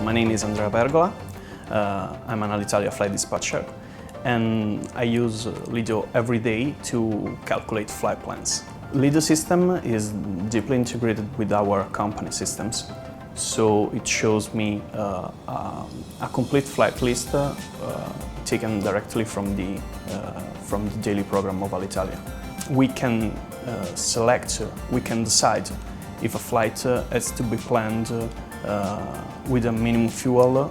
My name is Andrea Pergola. I'm an Alitalia flight dispatcher, and I use Lido every day to calculate flight plans. Lido system is deeply integrated with our company systems, so it shows me a complete flight list taken directly from the daily program of Alitalia. We can we can decide if a flight has to be planned with a minimum fuel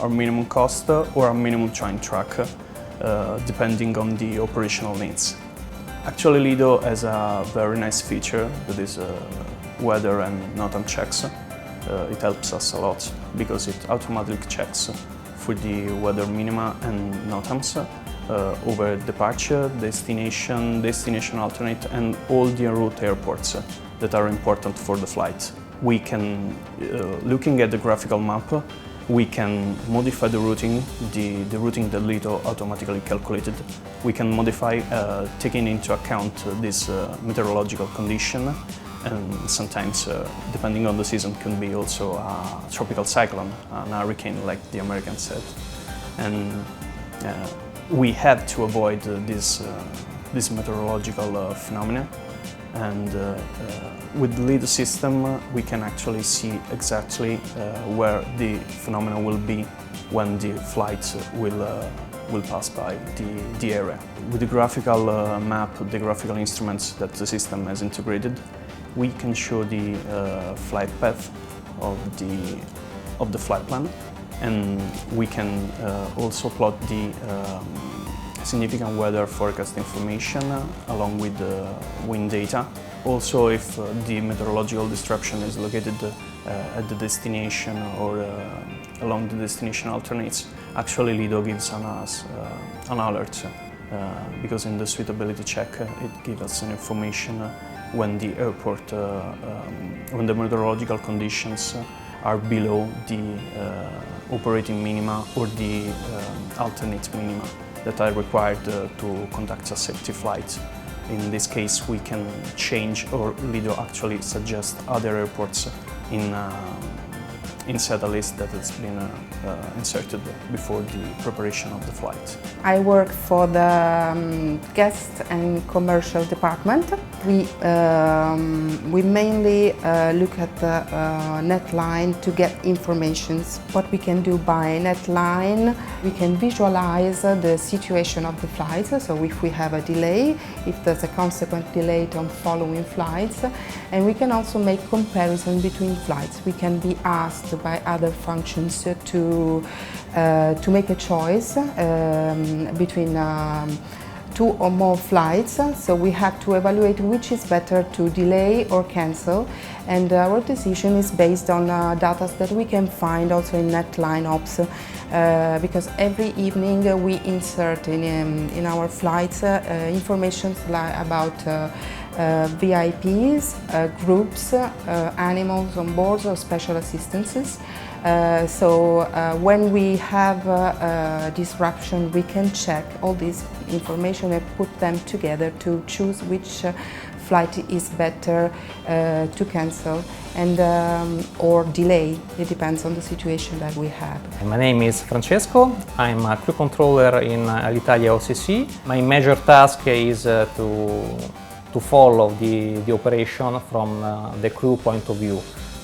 or minimum cost or a minimum time track, depending on the operational needs. Actually, Lido has a very nice feature that is weather and NOTAM checks. It helps us a lot because it automatically checks for the weather minima and NOTAMs over departure, destination alternate, and all the en route airports that are important for the flight. We can, looking at the graphical map, we can modify the routing that Lido automatically calculated. We can modify taking into account this meteorological condition, and sometimes, depending on the season, can be also a tropical cyclone, an hurricane, like the Americans said. And we have to avoid this meteorological phenomena. And with the Lido system, we can actually see exactly where the phenomena will be when the flight will pass by the area. With the graphical map, the graphical instruments that the system has integrated, we can show the flight path of the flight plan, and we can also plot the significant weather forecast information along with the wind data. Also, if the meteorological disruption is located at the destination or along the destination alternates, actually Lido gives us an alert because in the suitability check it gives us an information when the airport, when the meteorological conditions are below the operating minima or the alternate minima that are required to conduct a safety flight. In this case, we can change, or Lido actually suggests other airports inside a list that has been inserted before the preparation of the flight. I work for the guest and commercial department. We mainly look at the NetLine to get information. What we can do by NetLine, we can visualize the situation of the flights. So if we have a delay, if there's a consequent delay on following flights, and we can also make comparison between flights. We can be asked by other functions to make a choice between two or more flights, so we have to evaluate which is better to delay or cancel, and our decision is based on data that we can find also in NetLine Ops, because every evening we insert in our flights information about VIPs, groups, animals on board or special assistances. So when we have a disruption, we can check all this information and put them together to choose which flight is better to cancel and or delay. It depends on the situation that we have. My name is Francesco. I'm a crew controller in Alitalia OCC. My major task is to follow the operation from the crew point of view.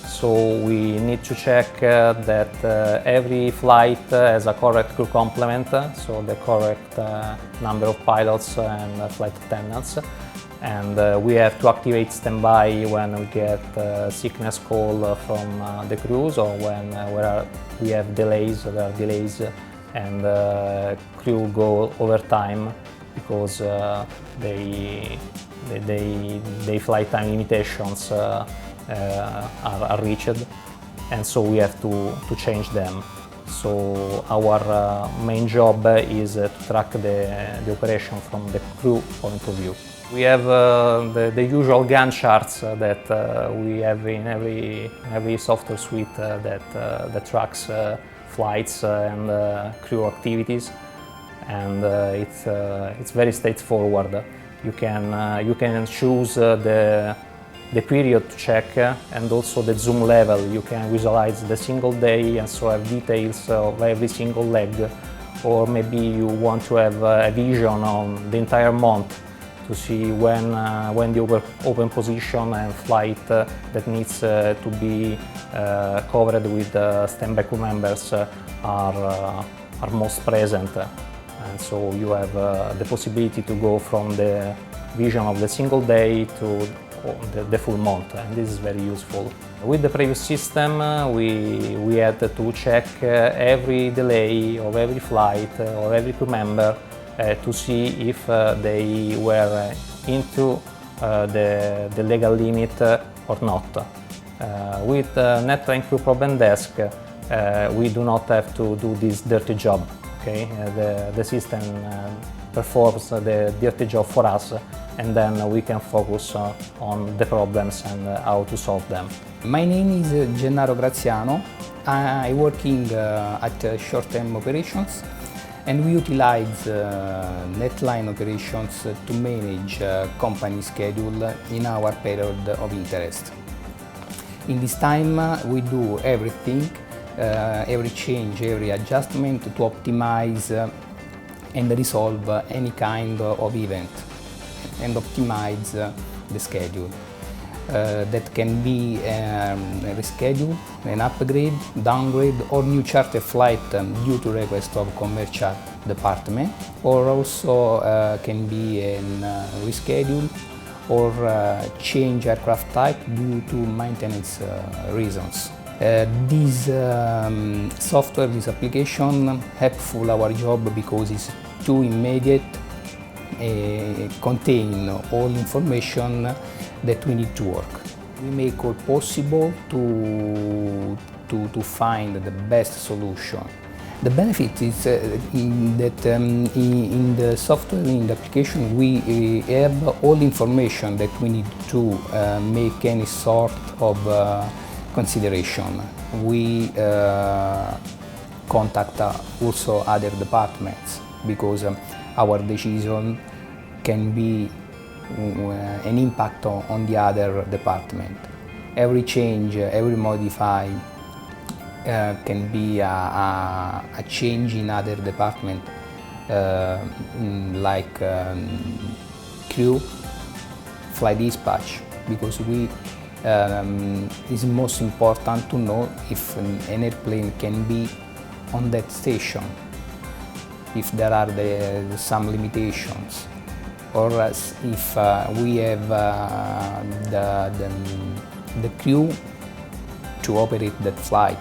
So we need to check that every flight has a correct crew complement, so the correct number of pilots and flight attendants. And we have to activate standby when we get sickness call from the crews, or when we have delays, there are delays, and crew go overtime because they flight time limitations are reached, and so we have to change them. So our main job is to track the operation from the crew point of view. We have the usual Gantt charts that we have in every software suite that tracks flights and crew activities, and it's very straightforward. You can choose the period to check and also the zoom level. You can visualize the single day and so have details of every single leg, or maybe you want to have a vision on the entire month to see when the open position and flight that needs to be covered with standby crew members are most present. And so you have the possibility to go from the vision of the single day to the full month, and this is very useful. With the previous system, we had to check every delay of every flight or every crew member to see if they were into the legal limit or not. With NetLine Crew Problem Desk, we do not have to do this dirty job. Okay? The system performs the dirty job for us, and then we can focus on the problems and how to solve them. My name is Gennaro Graziano. I'm working at short-term operations, and we utilize NetLine operations to manage company schedule in our period of interest. In this time, we do everything, every change, every adjustment to optimize and resolve any kind of event and optimize the schedule. That can be a reschedule, an upgrade, downgrade, or new charter flight due to request of commercial department, or also can be a reschedule or change aircraft type due to maintenance reasons. This software, this application, helpful our job because it's too immediate, contain all information that we need to work. We make all possible to find the best solution. The benefit is that in the software, in the application, we have all information that we need to make any sort of consideration. We contact also other departments because our decision can be an impact on the other department. Every change, every modify can be a change in other department, like crew, flight dispatch, because it's most important to know if an airplane can be on that station, if there are some limitations, or if we have the crew to operate that flight,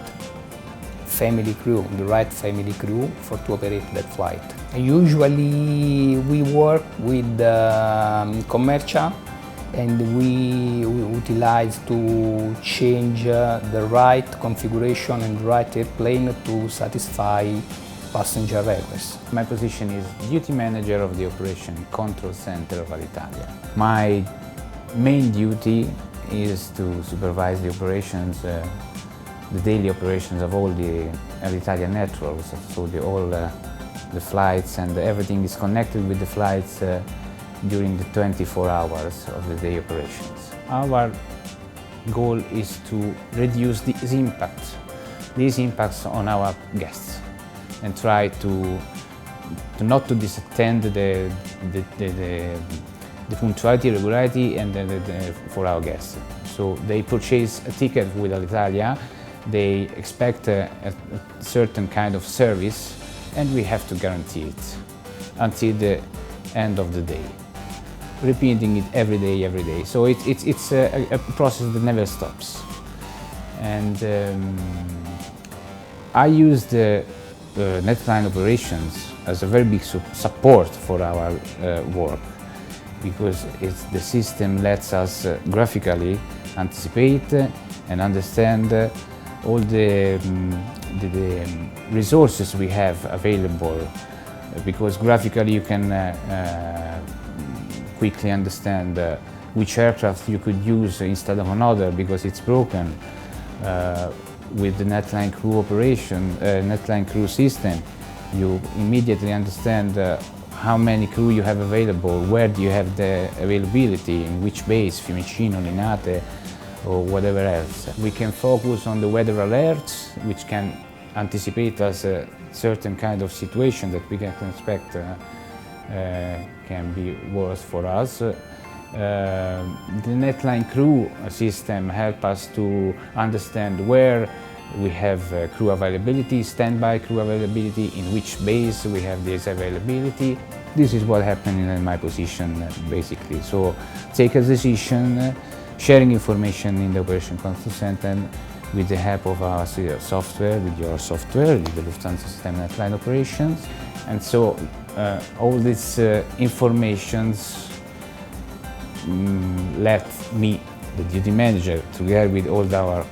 family crew, the right family crew to operate that flight. Usually we work with commercial, and we utilize to change the right configuration and right airplane to satisfy passenger requests. My position is duty manager of the operation control center of Alitalia. My main duty is to supervise the operations, the daily operations of all the Alitalia networks, so all the flights, and everything is connected with the flights during the 24 hours of the day operations. Our goal is to reduce these impacts on our guests, and try to not to disattend the punctuality, regularity, and for our guests. So they purchase a ticket with Alitalia, they expect a certain kind of service, and we have to guarantee it until the end of the day, repeating it every day. So it's a process that never stops. And I use the NetLine operations as a very big support for our work, because the system lets us graphically anticipate and understand all the resources we have available, because graphically you can quickly understand which aircraft you could use instead of another because it's broken. With the NetLine Crew operation, NetLine Crew system, you immediately understand how many crew you have available, where do you have the availability, in which base, Fiumicino, Linate, or whatever else. We can focus on the weather alerts, which can anticipate us a certain kind of situation that we can expect can be worse for us. The Netline crew system helps us to understand where we have crew availability, standby crew availability, in which base we have this availability. This is what happened in my position basically. So take a decision, sharing information in the operation control center with the help of our software, with your software, with the Lufthansa system Netline operations. And so all these informations let me, the duty manager, together with all our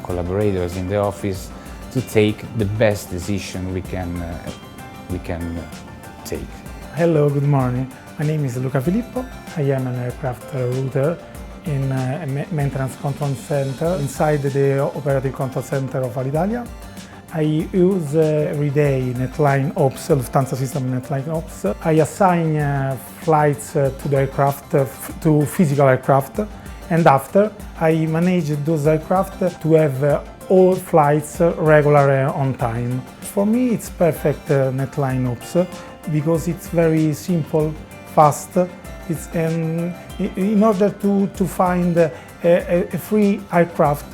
collaborators in the office, to take the best decision we can take. Hello, good morning. My name is Luca Filippo. I am an aircraft router in a maintenance control center inside the operative control center of Alitalia. I use every day Netline Ops, Lufthansa system Netline Ops. I assign flights to the aircraft, to physical aircraft, and after I manage those aircraft to have all flights regular on time. For me it's perfect Netline Ops because it's very simple, fast. In order to find a free aircraft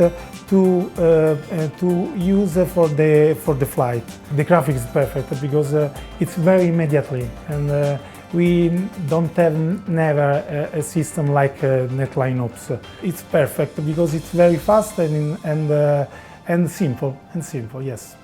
to use for the flight. The graphic is perfect because it's very immediately, and we don't have never a system like Netline Ops. It's perfect because it's very fast and simple, yes.